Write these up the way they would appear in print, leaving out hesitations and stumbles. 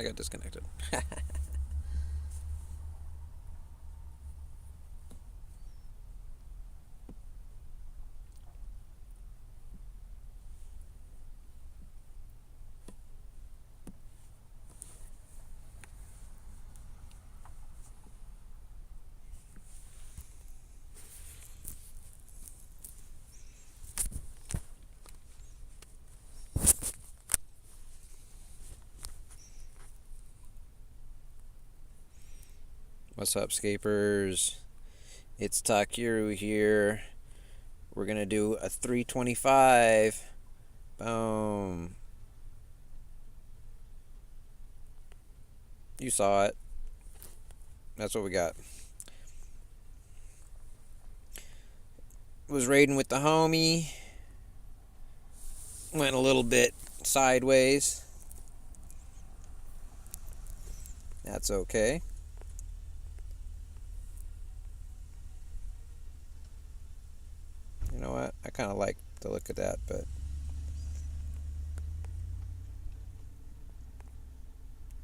I got disconnected. What's up, Scapers? It's Takiru here. We're gonna do a 325. Boom. You saw it. That's what we got. Was raiding with the homie. Went a little bit sideways. That's okay. You know what? I kind of like the look of that, but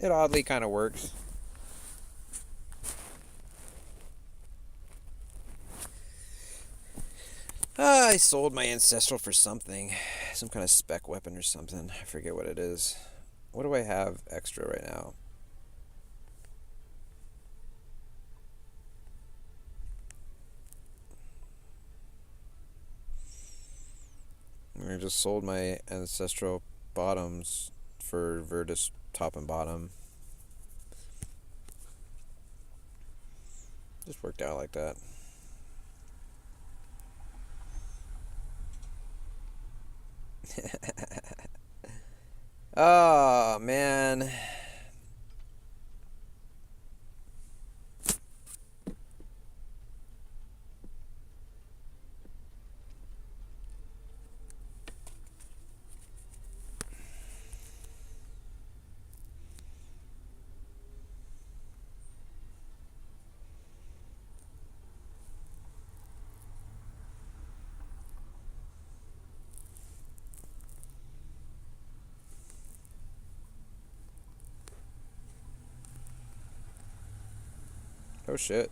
it oddly kind of works. I sold my Ancestral for something. Some kind of spec weapon or something. I forget what it is. What do I have extra right now? I just sold my Ancestral bottoms for Virtus top and bottom. Just worked out like that. Oh, man. Oh, shit.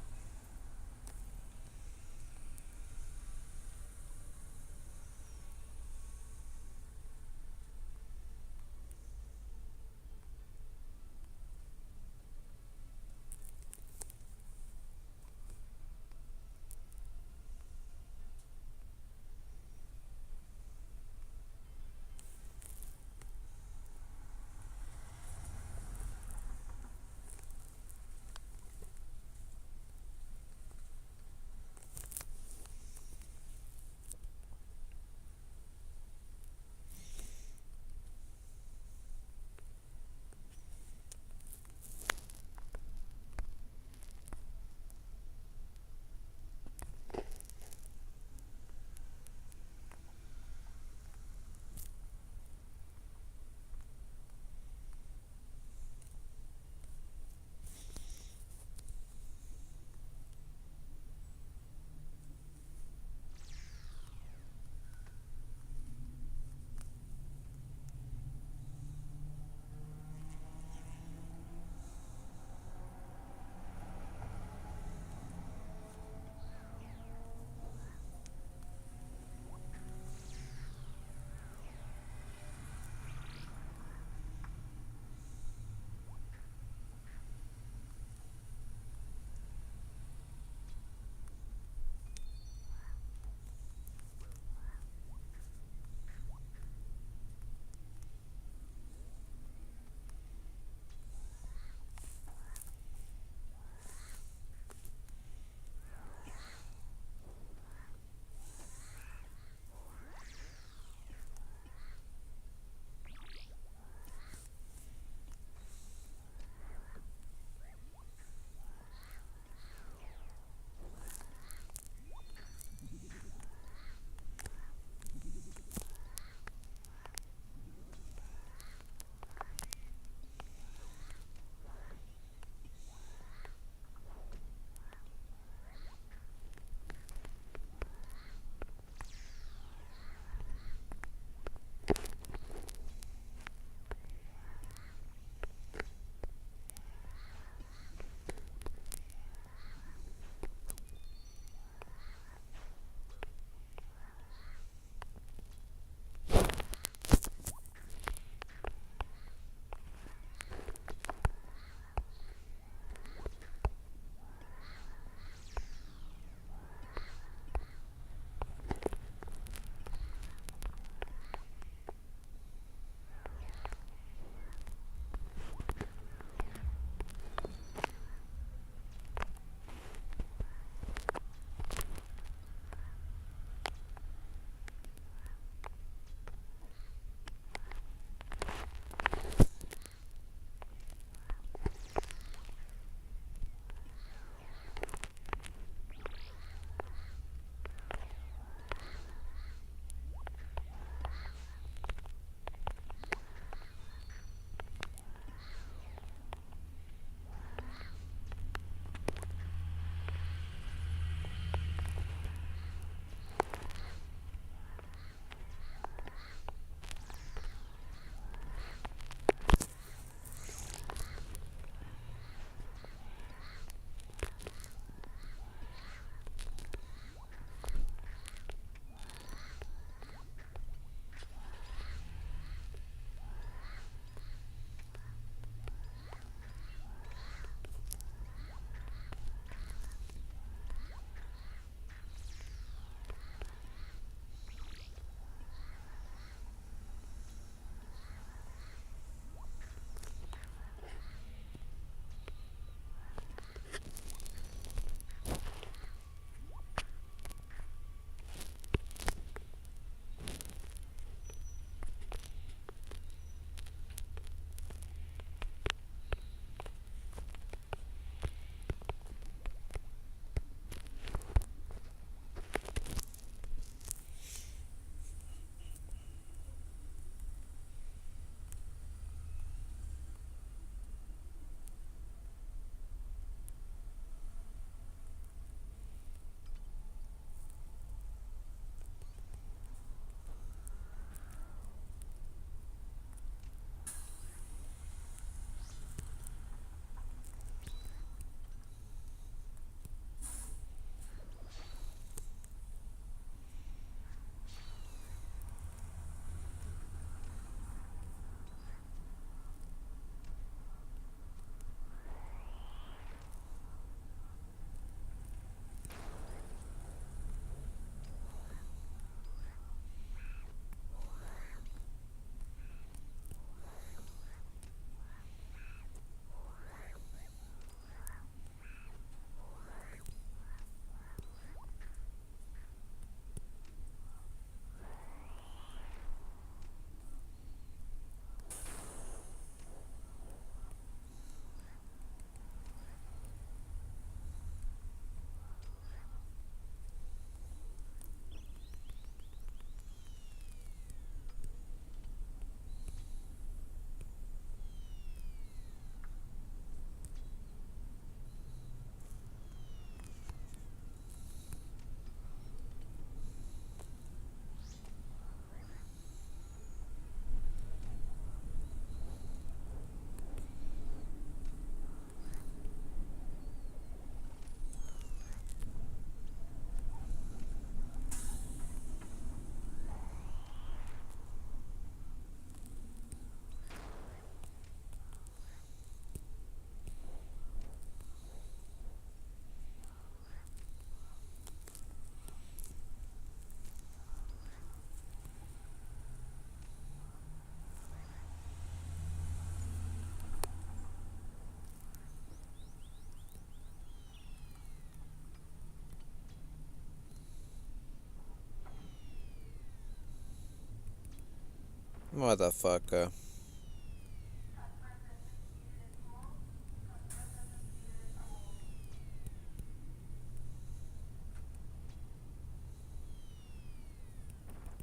Motherfucker.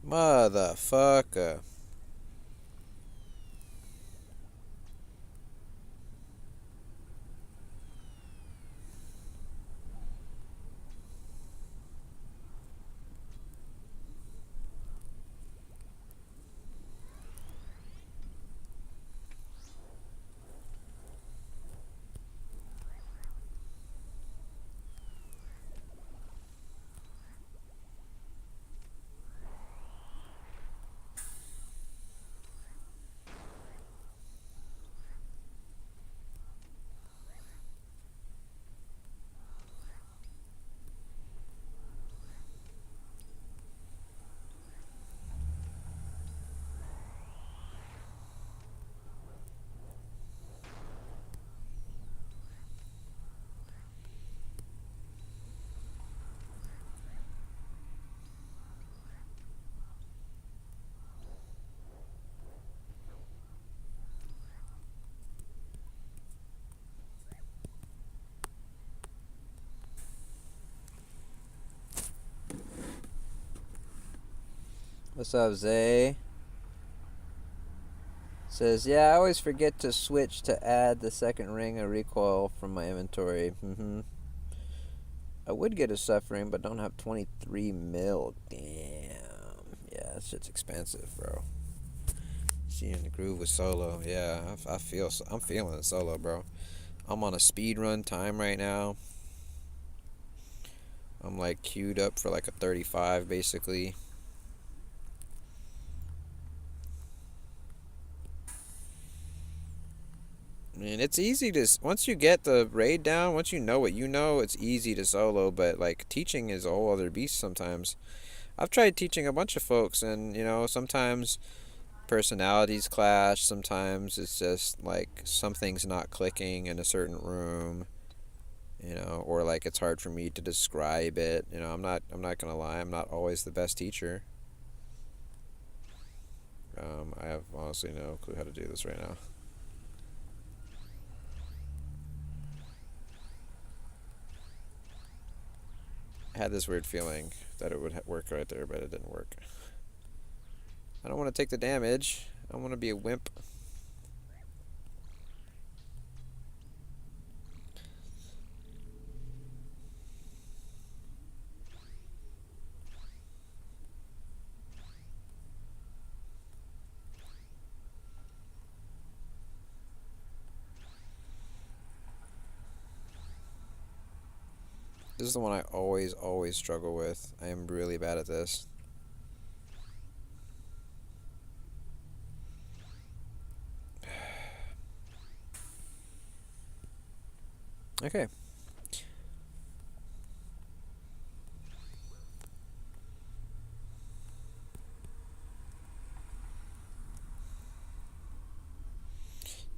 Motherfucker. What's up, Zay? Says, yeah, I always forget to switch to add the second ring of recoil from my inventory. I would get a suffering, but don't have 23 mil. Damn. Yeah, that shit's expensive, bro. See in the groove with solo. Yeah, I'm feeling it solo, bro. I'm on a speed run time right now. I'm like queued up for like a 35, basically. I mean, it's easy to, once you get the raid down, once you know what you know, it's easy to solo, but like teaching is a whole other beast sometimes. I've tried teaching a bunch of folks, and sometimes personalities clash, sometimes it's just like something's not clicking in a certain room, or like it's hard for me to describe it. I'm not gonna lie, I'm not always the best teacher. I have honestly no clue how to do this right now. I had this weird feeling that it would work right there, but it didn't work. I don't want to take the damage. I want to be a wimp. This is the one I always struggle with. I am really bad at this. Okay.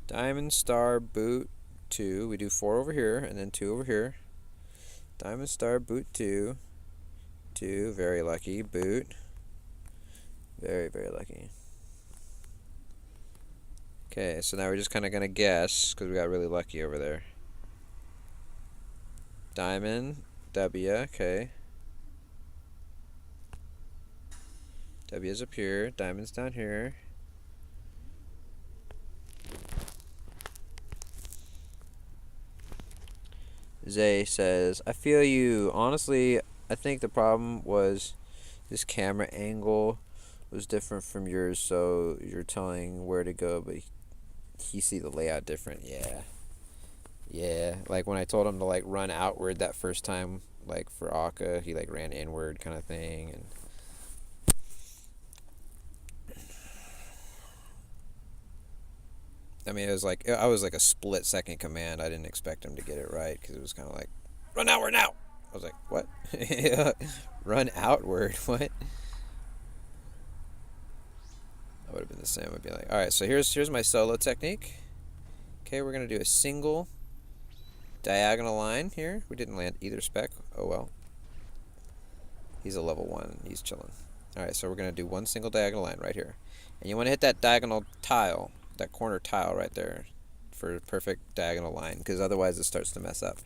Diamond Star Boot 2. We do 4 over here and then 2 over here. Diamond Star Boot 2. 2. Very lucky. Boot. Very, very lucky. Okay, so now we're just kind of going to guess because we got really lucky over there. Diamond. W. Okay. W is up here. Diamond's down here. Zay says, I feel you. Honestly, I think the problem was this camera angle was different from yours, so you're telling where to go, but he see the layout different. Yeah. Like when I told him to like run outward that first time, like for Akka, he like ran inward kind of thing, and I mean, I was like a split second command. I didn't expect him to get it right because it was kind of like, run outward now. I was like, what? Run outward? What? That would have been the same. I'd be like, all right, so here's my solo technique. Okay, we're gonna do a single diagonal line here. We didn't land either spec. Oh well. He's a level 1. He's chilling. Alright, so we're going to do one single diagonal line right here. And you want to hit that diagonal tile, that corner tile right there for a perfect diagonal line, because otherwise it starts to mess up.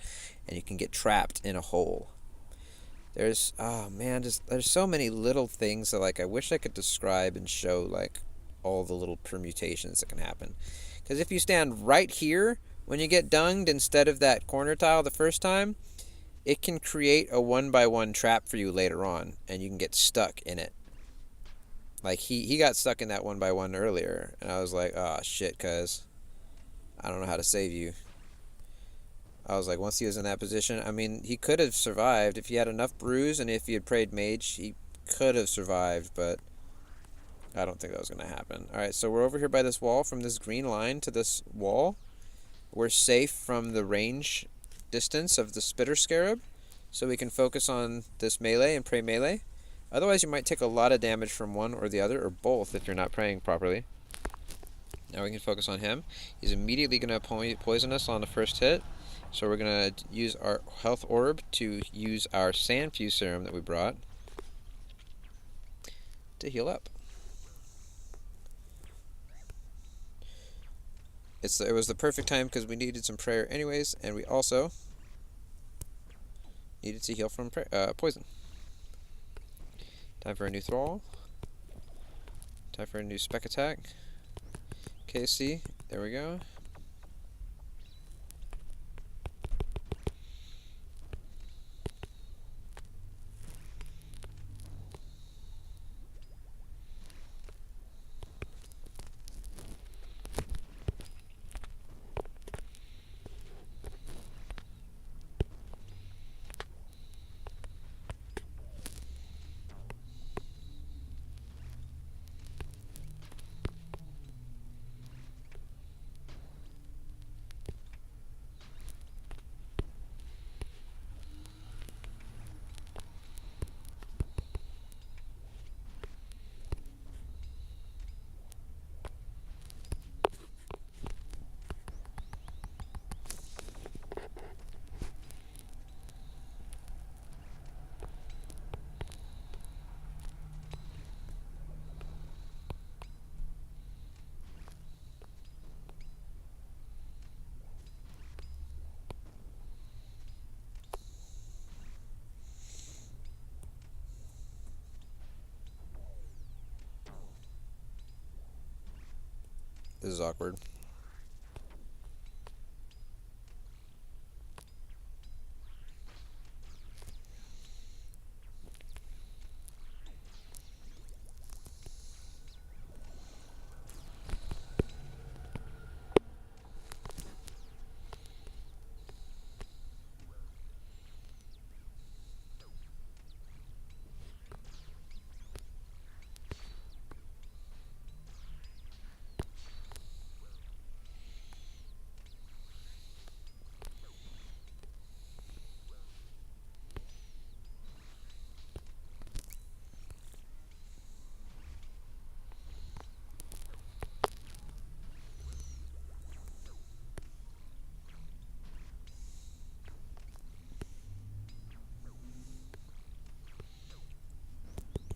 And you can get trapped in a hole. There's, oh man, there's so many little things that, like, I wish I could describe and show, like, all the little permutations that can happen. Because if you stand right here when you get dunged instead of that corner tile the first time, it can create a 1x1 trap for you later on, and you can get stuck in it. Like, he got stuck in that 1x1 earlier, and I was like, oh shit, cuz I don't know how to save you. I was like, once he was in that position, I mean, he could have survived if he had enough bruise, and if he had prayed mage, he could have survived, but I don't think that was going to happen. Alright, so we're over here by this wall. From this green line to this wall, we're safe from the range distance of the spitter scarab, so we can focus on this melee and pray melee. Otherwise, you might take a lot of damage from one or the other, or both, if you're not praying properly. Now we can focus on him. He's immediately going to poison us on the first hit. So we're going to use our health orb to use our sand fuse serum that we brought to heal up. It was the perfect time because we needed some prayer anyways, and we also needed to heal from poison. Time for a new thrall. Time for a new spec attack. KC, there we go. This is awkward.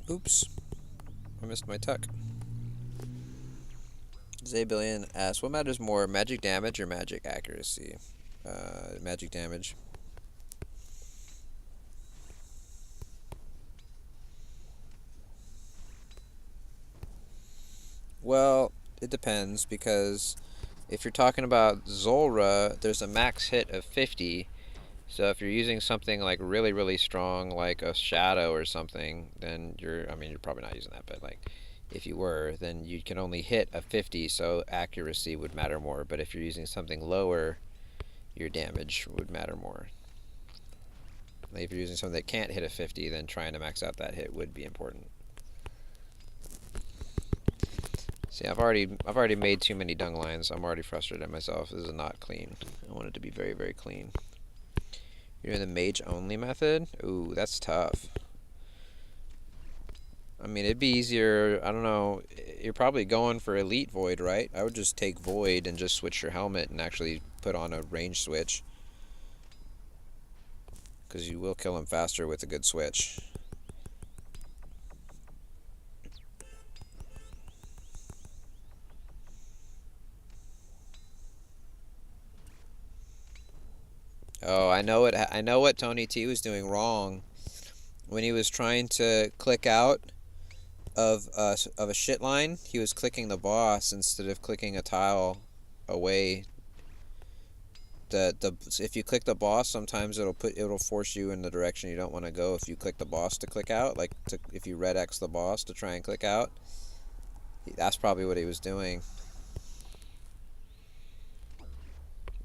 Oops. I missed my tuck. Zabillion asks, what matters more, magic damage or magic accuracy? Magic damage. Well, it depends, because if you're talking about Zulrah, there's a max hit of 50. So if you're using something like really, really strong, like a shadow or something, then you're probably not using that, but like if you were, then you can only hit a 50, so accuracy would matter more. But if you're using something lower, your damage would matter more. Like if you're using something that can't hit a 50, then trying to max out that hit would be important. See, I've already made too many dung lines. I'm already frustrated at myself. This is not clean. I want it to be very, very clean. You're doing the mage only method? Ooh, that's tough. I mean, it'd be easier, I don't know, you're probably going for elite void, right? I would just take void and just switch your helmet and actually put on a range switch. Because you will kill him faster with a good switch. Oh, I know it. I know what Tony T was doing wrong when he was trying to click out of a shit line. He was clicking the boss instead of clicking a tile away. The if you click the boss, sometimes it'll force you in the direction you don't want to go. If you click the boss to click out, like if you red X the boss to try and click out, that's probably what he was doing.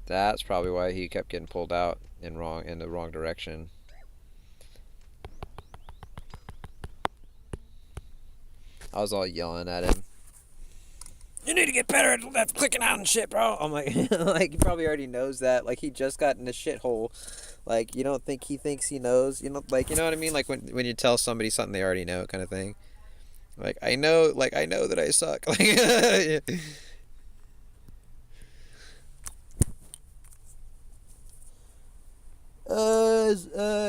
That's probably why he kept getting pulled out in the wrong direction. I was all yelling at him. You need to get better at clicking out and shit, bro. I'm like, like he probably already knows that. Like he just got in a shithole. Like you don't think he thinks he knows. You know, like you know what I mean. Like when you tell somebody something they already know, kind of thing. Like I know that I suck. Like, yeah.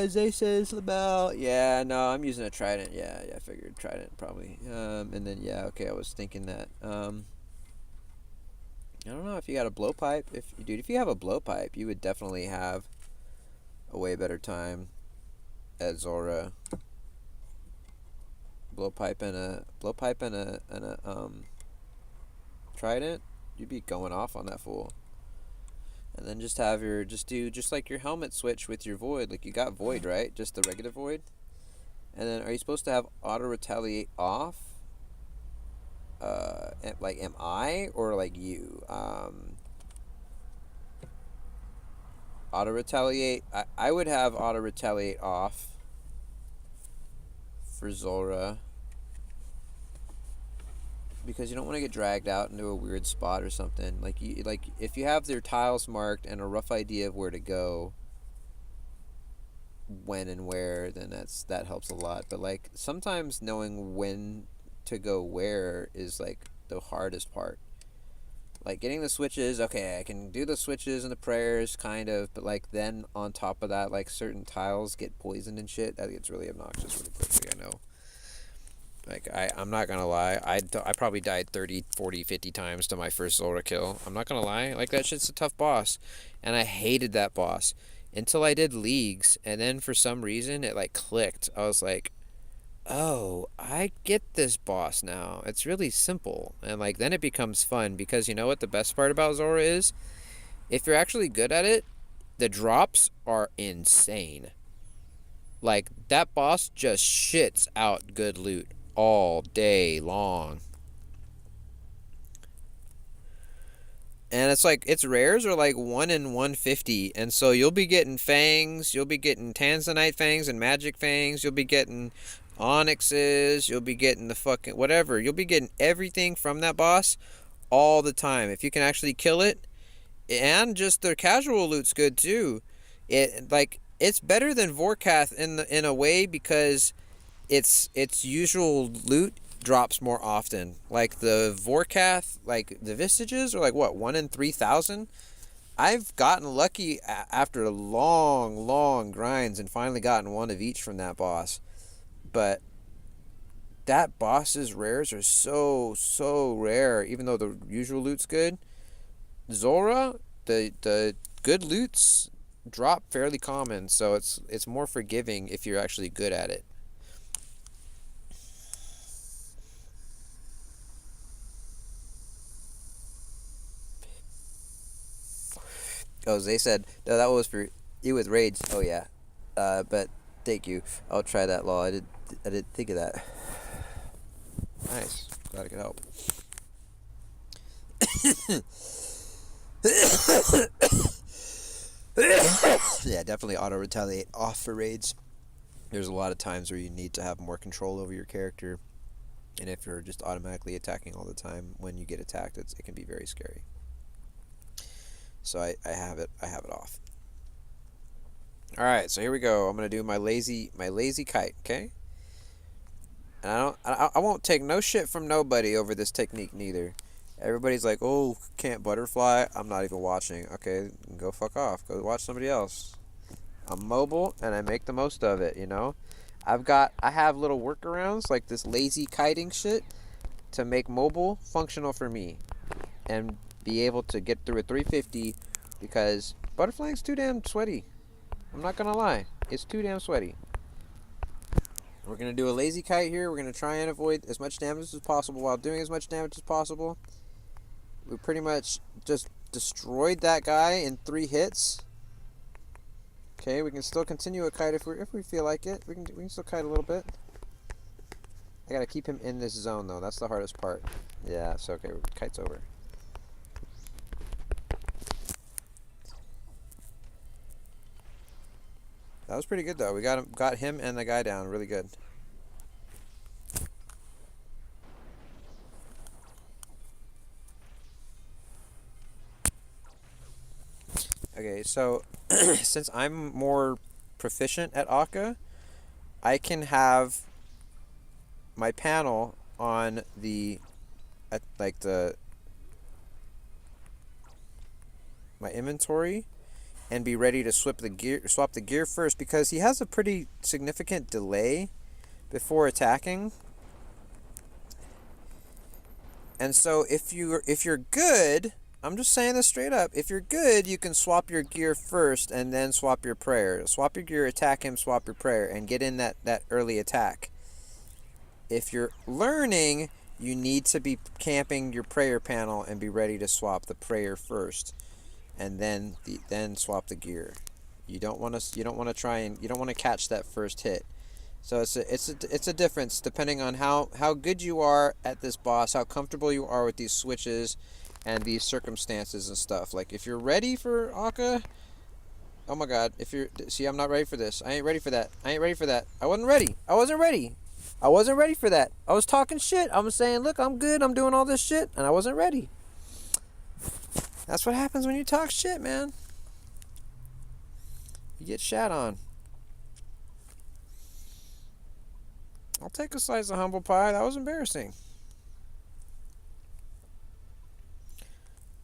Zay says about no, I'm using a trident. Yeah, I figured trident probably. And then okay, I was thinking that. I don't know if you got a blowpipe. If you have a blowpipe, you would definitely have a way better time at Zora. Blowpipe and a trident, you'd be going off on that fool. And then just do like your helmet switch with your void. Like you got void, right? Just the regular void. And then are you supposed to have auto retaliate off? Like am I or like you? Auto retaliate. I would have auto retaliate off for Zora because you don't want to get dragged out into a weird spot or something. Like if you have their tiles marked and a rough idea of where to go, when and where, then that helps a lot. But like sometimes knowing when to go where is like the hardest part. Like getting the switches, okay, I can do the switches and the prayers kind of, but like then on top of that, like certain tiles get poisoned and shit. That gets really obnoxious really quickly, I know. Like I'm not gonna lie, I probably died 30, 40, 50 times to my first Zora kill. I'm not gonna lie, like that shit's a tough boss, and I hated that boss until I did leagues, and then for some reason it like clicked. I was like, oh, I get this boss now. It's really simple. And like then it becomes fun because you know what the best part about Zora is? If you're actually good at it, the drops are insane. Like that boss just shits out good loot all day long. And it's like its rares are like 1 in 150, and so you'll be getting fangs, you'll be getting tanzanite fangs and magic fangs, you'll be getting onyxes, you'll be getting the fucking whatever, you'll be getting everything from that boss all the time if you can actually kill it. And just the casual loot's good too. It's better than Vorkath in a way because its usual loot drops more often. Like the Vorkath, like the Vestiges are like what, 1 in 3,000? I've gotten lucky after long grinds and finally gotten one of each from that boss. But that boss's rares are so rare, even though the usual loot's good. Zora, the good loots drop fairly common, so it's more forgiving if you're actually good at it. Oh, they said no. That was for you with rage. Oh yeah, but thank you. I'll try that law. I didn't think of that. Nice. Glad I could help. Yeah, definitely auto retaliate off for raids. There's a lot of times where you need to have more control over your character, and if you're just automatically attacking all the time, when you get attacked, it can be very scary. So I have it off. All right, so here we go. I'm gonna do my lazy kite, okay? And I won't take no shit from nobody over this technique neither. Everybody's like, oh, can't butterfly. I'm not even watching. Okay, go fuck off. Go watch somebody else. I'm mobile and I make the most of it, you know? I have little workarounds like this lazy kiting shit to make mobile functional for me and be able to get through a 350 because butterflying's too damn sweaty. I'm not gonna lie. It's too damn sweaty. We're gonna do a lazy kite here. We're gonna try and avoid as much damage as possible while doing as much damage as possible. We pretty much just destroyed that guy in 3 hits. Okay, we can still continue a kite if we feel like it. We can still kite a little bit. I gotta keep him in this zone though. That's the hardest part. Yeah, so okay, kite's over. That was pretty good though. We got him and the guy down really good. Okay, so since I'm more proficient at Akka, I can have my panel on the my inventory and be ready to swap the gear first, because he has a pretty significant delay before attacking. And so if you're good, I'm just saying this straight up, if you're good, you can swap your gear first and then swap your prayer. Swap your gear, attack him, swap your prayer, and get in that early attack. If you're learning, you need to be camping your prayer panel and be ready to swap the prayer first, and then swap the gear. You don't want to catch that first hit. So it's a difference depending on how good you are at this boss, how comfortable you are with these switches and these circumstances and stuff. Like if you're ready for Akka, oh my god, I'm not ready for this. I ain't ready for that. I wasn't ready. I wasn't ready for that. I was talking shit. I was saying, look, I'm good. I'm doing all this shit, and I wasn't ready. That's what happens when you talk shit, man. You get shat on. I'll take a slice of humble pie. That was embarrassing.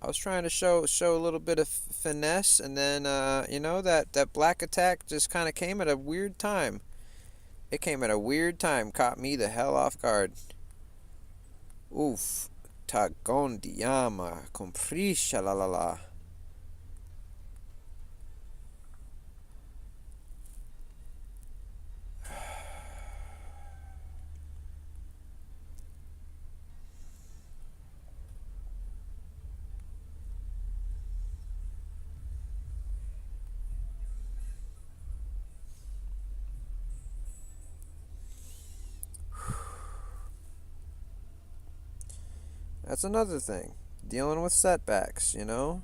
I was trying to show a little bit of finesse, and then that black attack just kind of came at a weird time. It came at a weird time, caught me the hell off guard. Oof. Tagon diama, comprisha la la la. That's another thing. Dealing with setbacks, you know?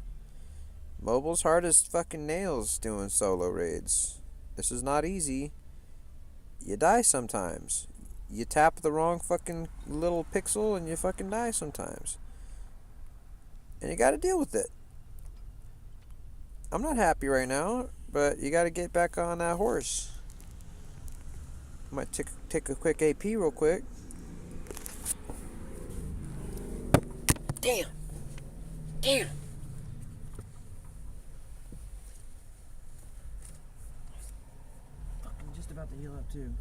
Mobile's hard as fucking nails doing solo raids. This is not easy. You die sometimes. You tap the wrong fucking little pixel and you fucking die sometimes. And you gotta deal with it. I'm not happy right now, but you gotta get back on that horse. I might take a quick AP real quick. Damn. Fucking just about to heal up too.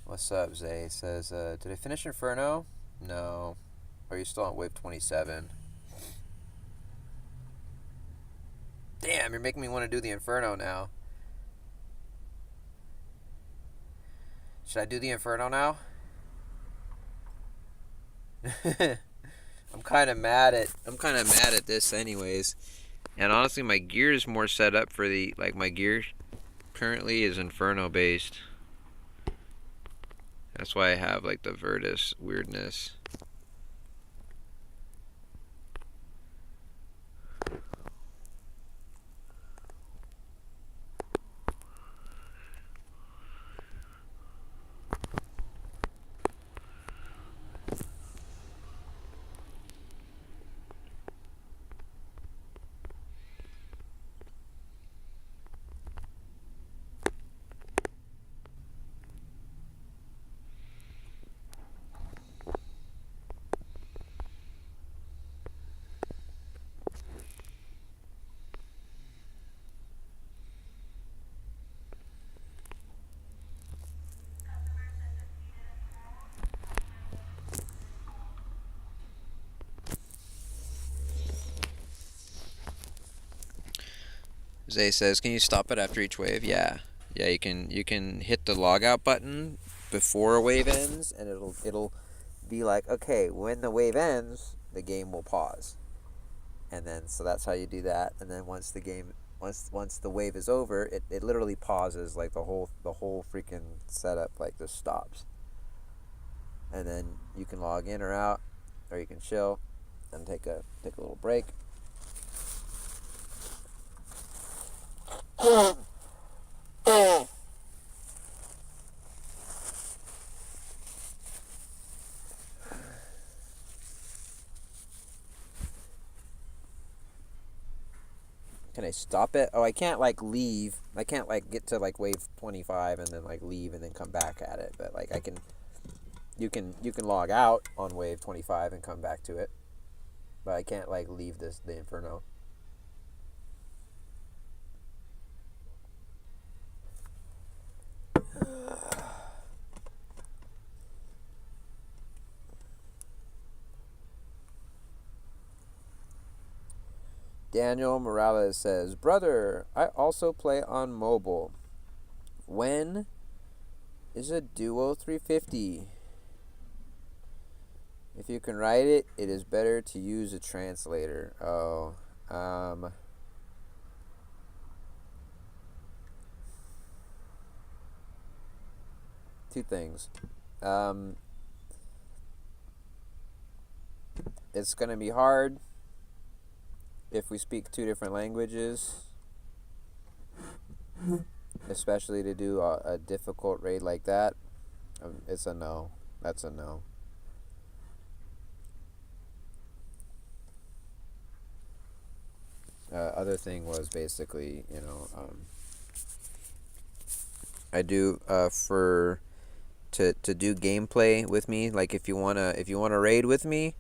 What's up, Zay? Says, did I finish Inferno? No. Are you still on wave 27? Damn, you're making me want to do the Inferno now. Should I do the Inferno now? I'm kind of mad at this anyways. And honestly, my gear is more set up for my gear currently is Inferno based. That's why I have like the Virtus weirdness. Zay says, "Can you stop it after each wave?" Yeah, yeah. You can hit the logout button before a wave ends, and it'll be like, okay, when the wave ends, the game will pause, and then so that's how you do that. And then once the wave is over, it literally pauses, like the whole freaking setup like just stops, and then you can log in or out, or you can chill and take a little break. Can I stop it? Oh, I can't like leave. I can't like get to like wave 25 and then like leave and then come back at it. But like I can, you can log out on wave 25 and come back to it. But I can't like leave the inferno. Daniel Morales says, "Brother, I also play on mobile. When is a Duo 350? If you can write it, it is better to use a translator." Oh, two things. Um, it's gonna be hard if we speak two different languages, especially to do a difficult raid like that. It's a no. That's a no. Other thing was basically, I do for to do gameplay with me. Like if you wanna raid with me,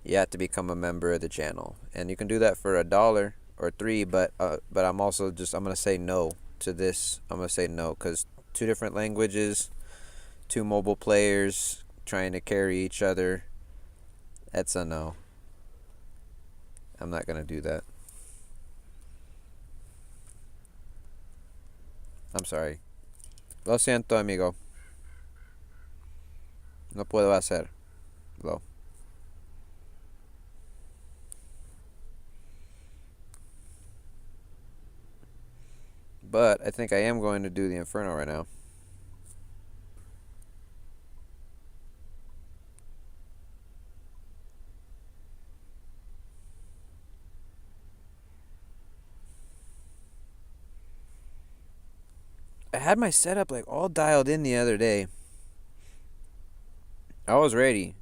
you have to become a member of the channel, and you can do that for $1 or $3. But I'm gonna say no to this. I'm gonna say no because two different languages, two mobile players trying to carry each other. That's a no. I'm not gonna do that. I'm sorry. Lo siento, amigo. No puedo hacerlo. But I think I am going to do the Inferno right now. I had my setup like all dialed in the other day. I was ready.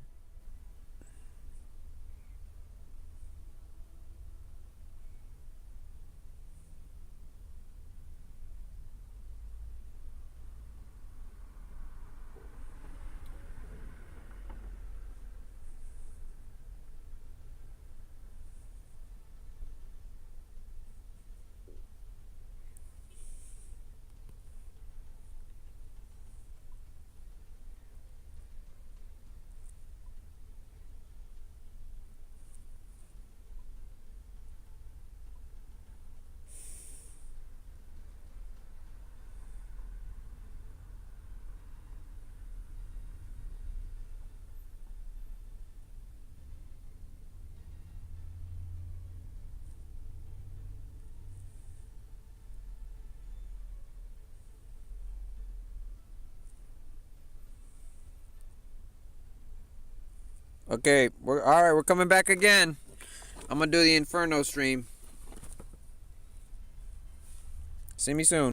Okay, all right. We're coming back again. I'm gonna do the Inferno stream. See me soon.